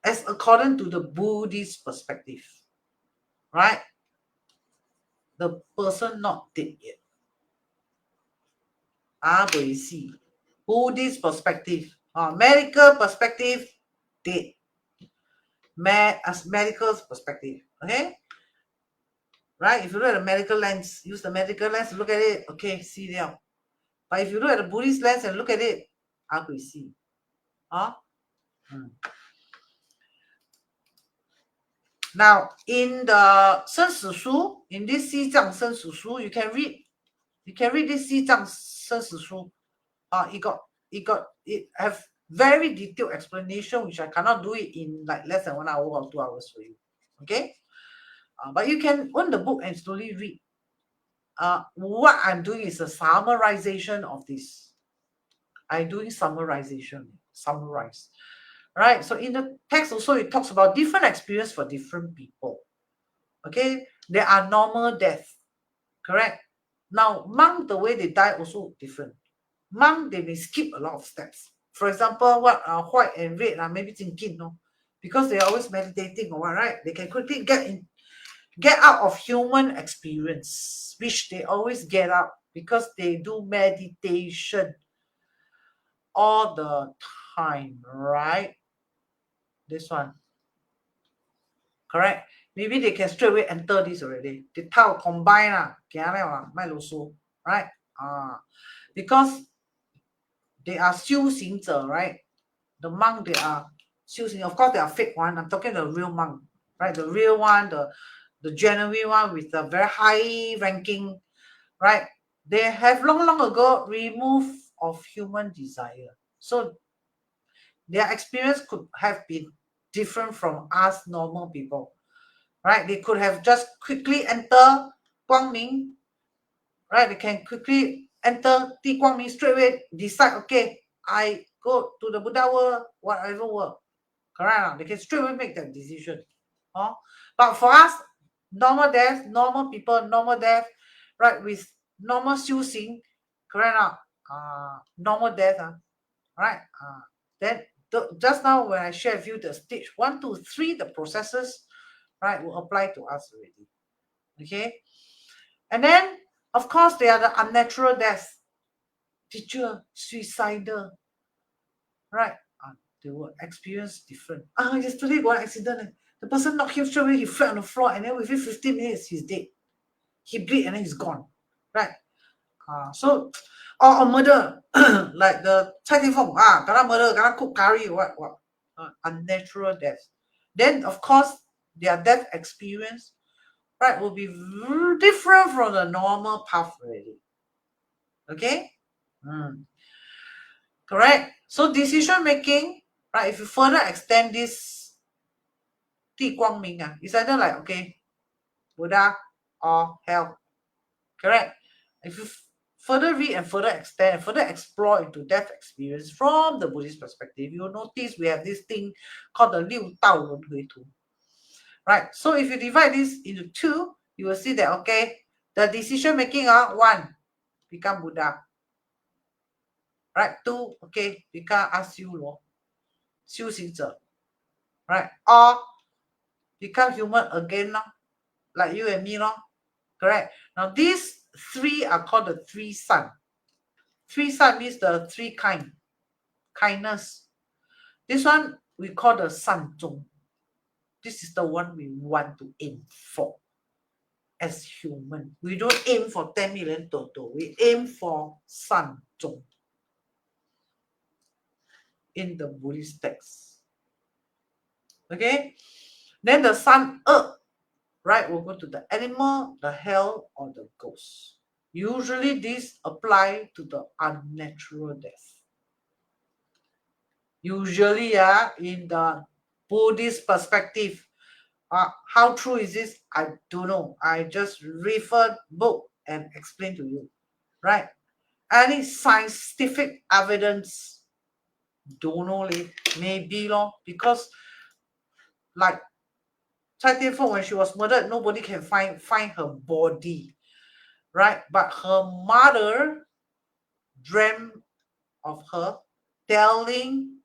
As according to the Buddhist perspective. Right? The person not dead yet. We see. Buddhist perspective. Medical perspective, dead. As medical perspective. Okay? Right? If you look at the medical lens, use the medical lens to look at it. Okay, see there. But if you look at the Buddhist lens and look at it, we see. Now, in the 生死书, in this 西藏生死书, you can read this 西藏生死书. It have very detailed explanation, which I cannot do it in like less than 1 hour or 2 hours for you. Okay? But you can own the book and slowly read. What I'm doing is a summarization of this. I'm doing summarization. Summarize. Right? So in the text also, it talks about different experience for different people. Okay? There are normal death. Correct? Now, monk, the way they die also different. Monk, they may skip a lot of steps. For example, what white and red are maybe thinking, no? Because they're always meditating or what, right? They can quickly get out of human experience, which they always get out because they do meditation all the time, right? This one. Correct? Maybe they can straight away enter this already. They combine right? Because they are 修行者, right? The monk, they are 修行. Of course, they are fake one. I'm talking the real monk, right? The real one, the genuine one with a very high ranking, right? They have long ago removed of human desire. So their experience could have been different from us normal people, right? They could have just quickly enter Guangming, right? They can quickly enter Di Guangming straight away, decide, okay, I go to the Buddha world, whatever world. Correct? They can straight away make that decision. But for us, normal death, normal people, normal death, right? With normal 修行, correct? Normal death, right? Then just now when I share with you the stage 1, 2, 3, the processes, right, will apply to us already. Okay? And then, of course, there are the unnatural deaths. Teacher, suicidal, right? They will experience different. Yesterday got an accident. The person knocked him straight away, he fell on the floor, and then within 15 minutes, he's dead. He bleed and then he's gone. Right? Or murder, like the Cai Tifeng, kena murder, kena cook curry, what? Unnatural death. Then, of course, their death experience, right, will be different from the normal path already. Okay? Correct? So decision making, right, if you further extend this Di Guangming, it's either like, okay, Buddha or hell. Correct? If you further read and further extend, further explore into death experience from the Buddhist perspective, you'll notice we have this thing called the 六道轮回图. Right? So if you divide this into 2, you will see that, okay, the decision making, 1, become Buddha. Right? 2, okay, become 阿修罗, 修行者. Right? Or become human again, like you and me, correct? Now these 3 are called the 3 sun. 3 sun means the 3 kindness. This one we call the San Zhong. This is the one we want to aim for as human. We don't aim for 10 million total. We aim for San Zhong in the Buddhist text. Okay? Then the San right, we'll go to the animal, the hell, or the ghost. Usually these apply to the unnatural death. Usually, in the Buddhist perspective, how true is this? I don't know. I just refer book and explain to you, right? Any scientific evidence? Don't know, maybe because like Cai Tianfeng, when she was murdered, nobody can find her body, right? But her mother dreamt of her, telling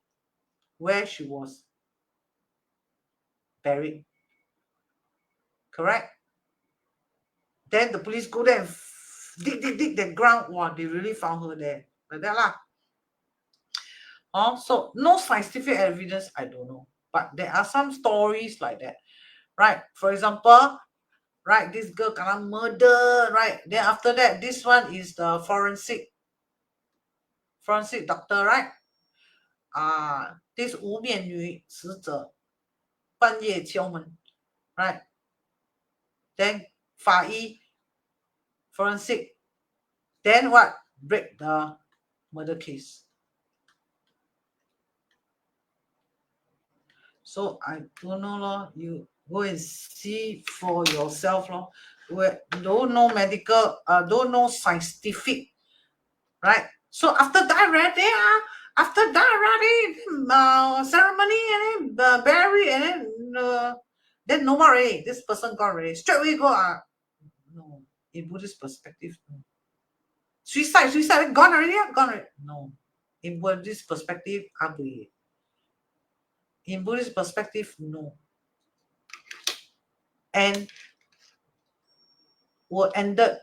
where she was buried. Correct? Then the police go there and dig the ground. Wow, they really found her there. Like that lah. So no scientific evidence, I don't know. But there are some stories like that. Right? For example, right, this girl got murdered, right? Then after that, this one is the forensic doctor, right? This 无面女死者半夜敲门, right? Then 法医 forensic, then what? Break the murder case. So I don't know, you go and see for yourself, don't know medical, don't know scientific, right? So after that already, ceremony and then bury and then no more already. This person gone already. Straight away go, no. In Buddhist perspective, no. Suicide gone already, no. In Buddhist perspective, ugly. In Buddhist perspective, no. And the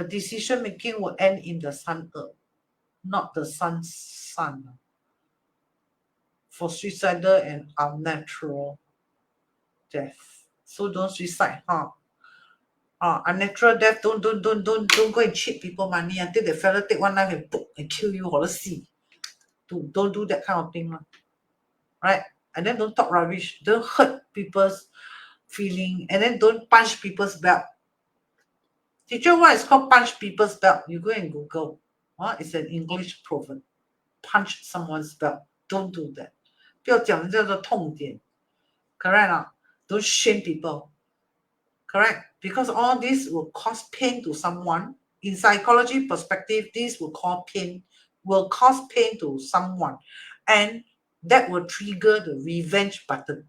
decision making will end in the sun earth, not the sun. For suicidal and unnatural death. So don't suicide, unnatural death, don't go and cheat people money until the fella take one knife and book and kill you or see. Don't do that kind of thing, right? And then don't talk rubbish, don't hurt people's feeling, and then don't punch people's belt. Teacher, what is called punch people's belt? You go and Google. It's an English proverb. Punch someone's belt. Don't do that. 不要讲人家的痛点. Correct? Don't shame people. Correct? Because all this will cause pain to someone. In psychology perspective, this will cause pain to someone. And that will trigger the revenge button.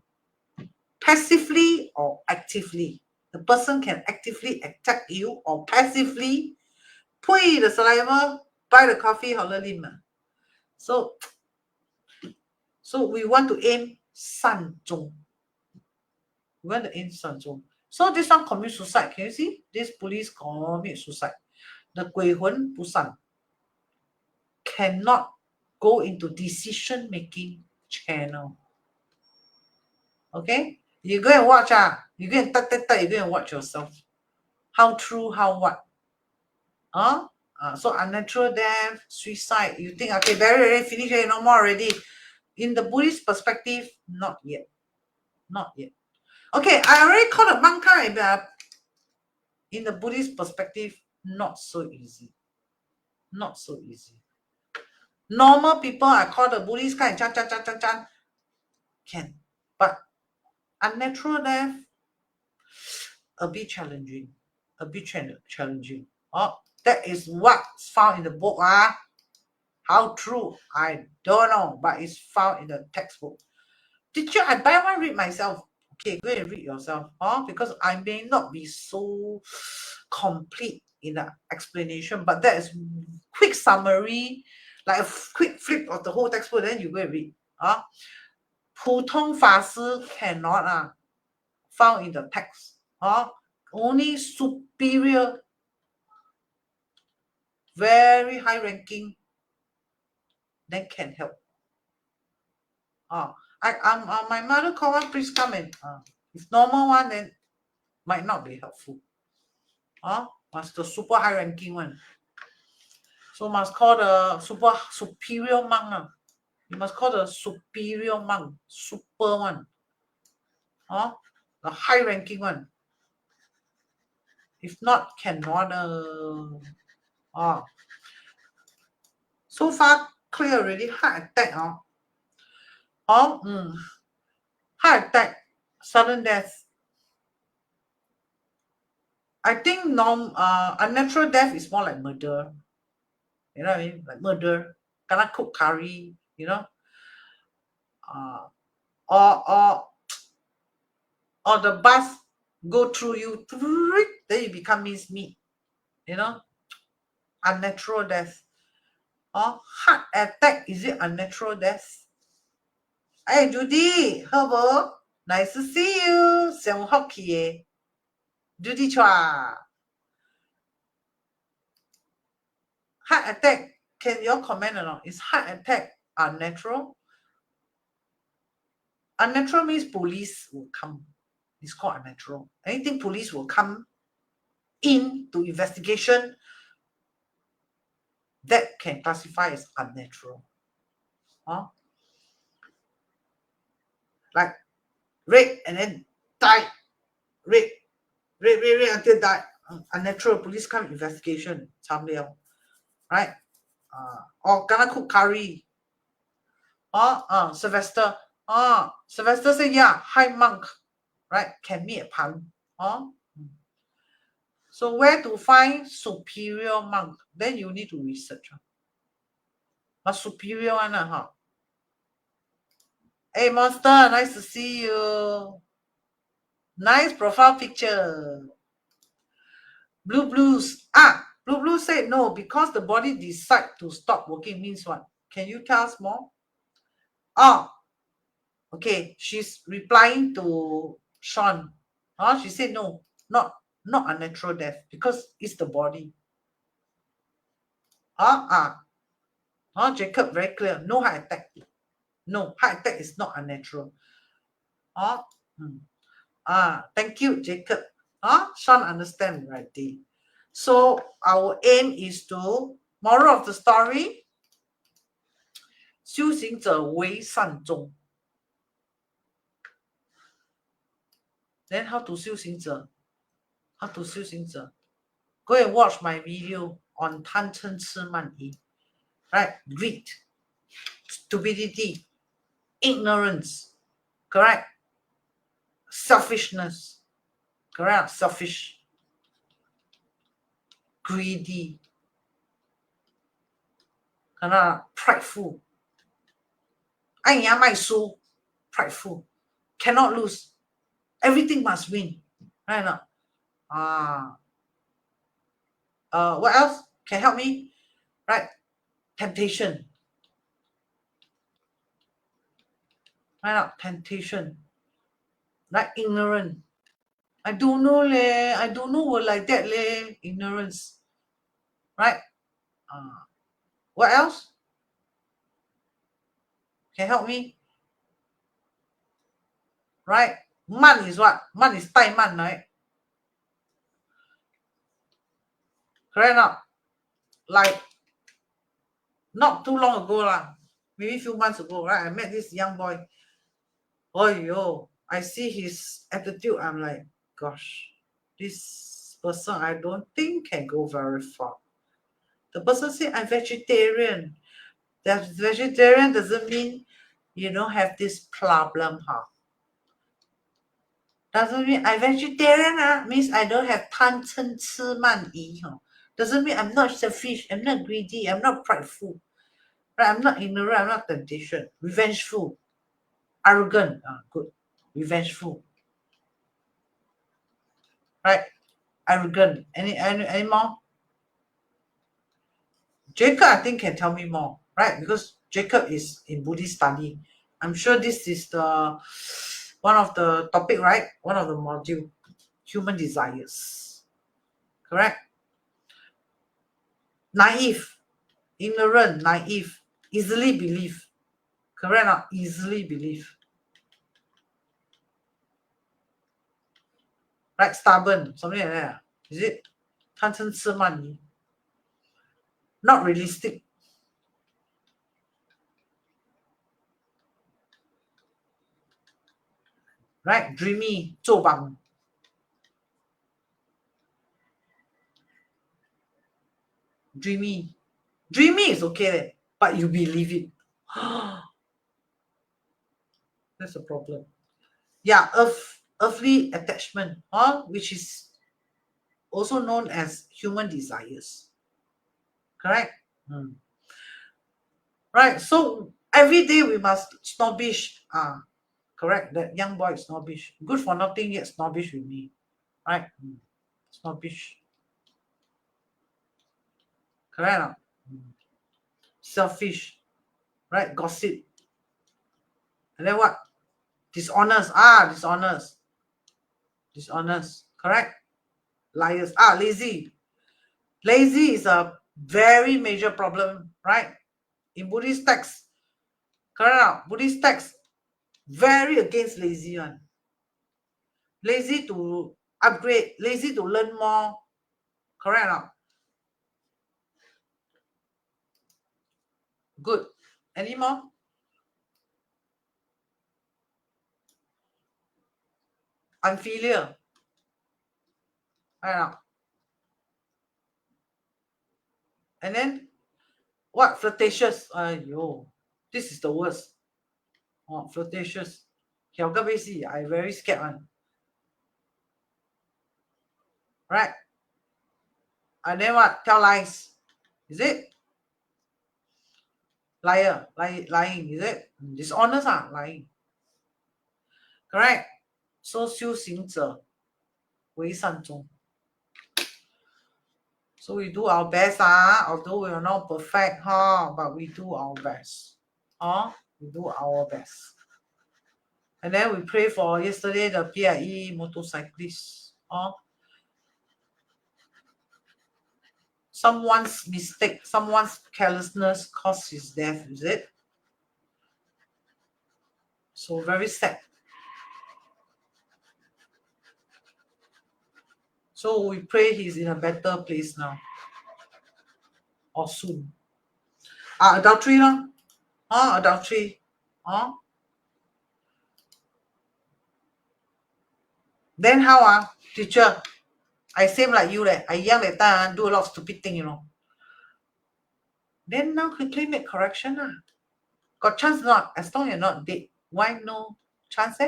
Passively or actively. The person can actively attack you or passively put the saliva, buy the coffee, So we want to aim San Zhong. We want to aim San Zhong. So this one commit suicide. Can you see? This police commit suicide. The 鬼魂不善 cannot go into decision-making channel. Okay? You go and watch, you go and you go and watch yourself. How true, how what? So unnatural death, suicide, you think, okay, very finish it, no more already. In the Buddhist perspective, not yet. Not yet. Okay, I already called a manka. In the Buddhist perspective, not so easy. Not so easy. Normal people, I call the Buddhist kind, can. But unnatural death, a bit challenging. A bit challenging. That is what's found in the book. How true, I don't know, but it's found in the textbook. Teacher, I buy one, read myself. Okay, go and read yourself. Because I may not be so complete in the explanation, but that is quick summary, like a quick flip of the whole textbook, then you go and read. 普通法师 cannot found in the text. Only superior, very high ranking, then can help. My mother call one, please come and if normal one, then might not be helpful. Must the super high ranking one. So must call the superior monk. You must call the superior monk, super one. The high ranking one. If not, cannot. So far clear already. Heart attack. Heart attack, sudden death. I think unnatural death is more like murder. You know what I mean? Like murder. Cannot cook curry, you know. Or the bus go through you, then you become minced meat. You know? Unnatural death. Heart attack, is it unnatural death? Hey Judy, hello. Nice to see you. Sam Hockey. Judy Chua. Heart attack, can you all comment or not? Is heart attack unnatural? Unnatural means police will come. It's called unnatural. Anything police will come in to investigation, that can classify as unnatural. Like rape and then die. Rape until die. Unnatural, police come investigation. Right? Or gonna cook curry. Sylvester. Sylvester said, yeah, high monk. Right? Can meet a pan. So where to find superior monk? Then you need to research. But superior one, Hey Monster, nice to see you. Nice profile picture. Blue Blues. Blue Blues said no, because the body decide to stop working means what? Can you tell us more? Okay. She's replying to Sean. She said no, not unnatural death, because it's the body. Jacob, very clear. No heart attack. No, heart attack is not unnatural. Thank you, Jacob. Sean understand already. So our aim is to, moral of the story, 修行者为善终. Then how to 修行者? How to 修行者? Go and watch my video on 贪嗔痴慢疑. Right? Greed, stupidity, ignorance, correct? Selfishness, correct? Selfish, greedy, prideful. 爱赢卖输, prideful. Cannot lose. Everything must win. Right or not? What else can help me? Right? Temptation. Right now, temptation. Like ignorant. I don't know leh. I don't know what like that leh. Ignorance. Right? What else? Can help me? Right? Man is what? Man is 怠慢, right? Correct or not? Like, not too long ago maybe a few months ago, right? I met this young boy. I see his attitude. I'm like, gosh, this person I don't think can go very far. The person said, I'm vegetarian. That vegetarian doesn't mean you don't have this problem, Doesn't mean I'm vegetarian, means I don't have 贪嗔痴慢疑, Doesn't mean I'm not selfish, I'm not greedy, I'm not prideful, right? I'm not ignorant, I'm not temptation, revengeful, arrogant, good, revengeful, right? Arrogant. Any more? Jacob, I think, can tell me more, right? Because Jacob is in Buddhist study. I'm sure this is the one of the topic, right? One of the module, human desires, correct? Naive, ignorant, naive, easily believe, correct? Not easily believe, right? Stubborn, something like that. Is it? 贪嗔痴慢疑, not realistic, right? Dreamy, 做梦, dreamy is okay, but you believe it. That's a problem. Yeah, earthly attachment, which is also known as human desires. Correct? Right. So every day we must snobbish. Correct. That young boy is snobbish. Good for nothing yet snobbish with me. Right? Snobbish. Correct? Selfish. Right? Gossip. And then what? Dishonest. Dishonest. Dishonest. Correct? Liars. Lazy. Lazy is a very major problem, right? In Buddhist text. Correct? Buddhist text very against lazy one. Lazy to upgrade, lazy to learn more. Correct or not? Good. Any more? Unfilial. Right or not? And then what? Flirtatious. Aiyo, this is the worst. Flirtatious. I very scared one. Right? And then what? Tell lies. Is it? Liar. Lying. Is it? Dishonest. Lying. Correct? So 修行者为善终. So we do our best, although we are not perfect, but we do our best. We do our best. And then we pray for yesterday the PIE motorcyclist. Someone's mistake, someone's carelessness caused his death, is it? So very sad. So we pray he's in a better place now. Or soon. Adultery, adultery. Then how, teacher? I same like you, I young that time, do a lot of stupid thing, Then now quickly make correction. Got chance not? As long as you're not dead. Why no chance,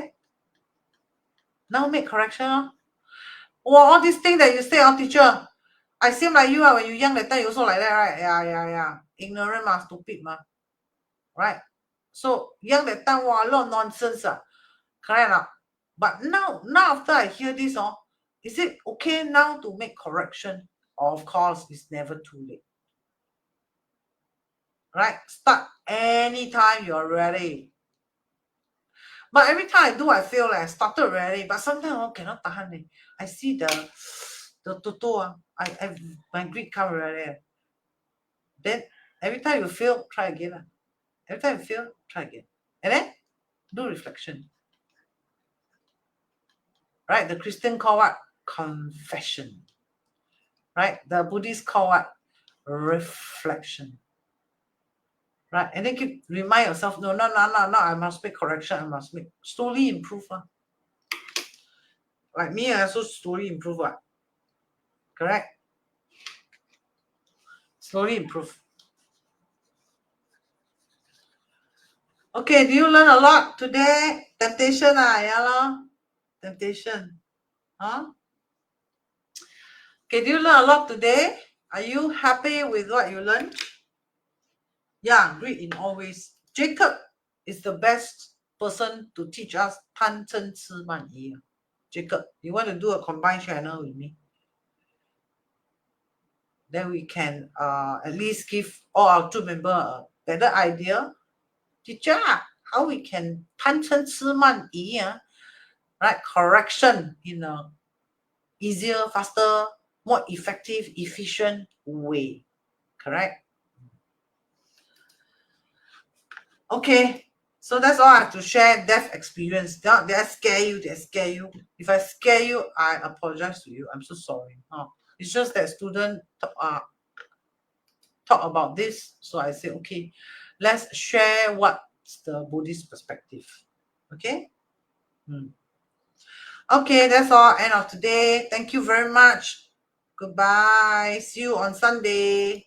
Now make correction, all these things that you say, teacher, I seem like you, when you young that time, you also like that, right? Yeah. Ignorant, stupid, right? So young that time, a lot of nonsense, correct not? But now after I hear this, is it okay now to make correction? Of course, it's never too late. Right? Start anytime you're ready. But every time I do, I feel like I started ready, but sometimes I cannot tahan. I see the toto, my greed come already. Then every time you fail, try again. Every time you fail, try again. And then do reflection. Right? The Christian call what? Confession. Right? The Buddhist call what? Reflection. Right? And then keep remind yourself, no, I must make correction. I must make slowly improve. Like me, I also slowly improve. Correct? Slowly improve. Okay, do you learn a lot today? Temptation, temptation. Okay, do you learn a lot today? Are you happy with what you learned? Yeah, great in all ways. Jacob is the best person to teach us 贪嗔痴慢疑. Jacob, you want to do a combined channel with me? Then we can at least give all our two members a better idea. Teacher, how we can 贪嗔痴慢疑, right? Correction in a easier, faster, more effective, efficient way. Correct? Okay, so that's all I have to share. Death experience. Did I scare you? Did I scare you? If I scare you, I apologize to you. I'm so sorry. It's just that student talk about this, so I say, okay, let's share what's the Buddhist perspective. Okay. Okay, that's all. End of today. Thank you very much. Goodbye. See you on Sunday.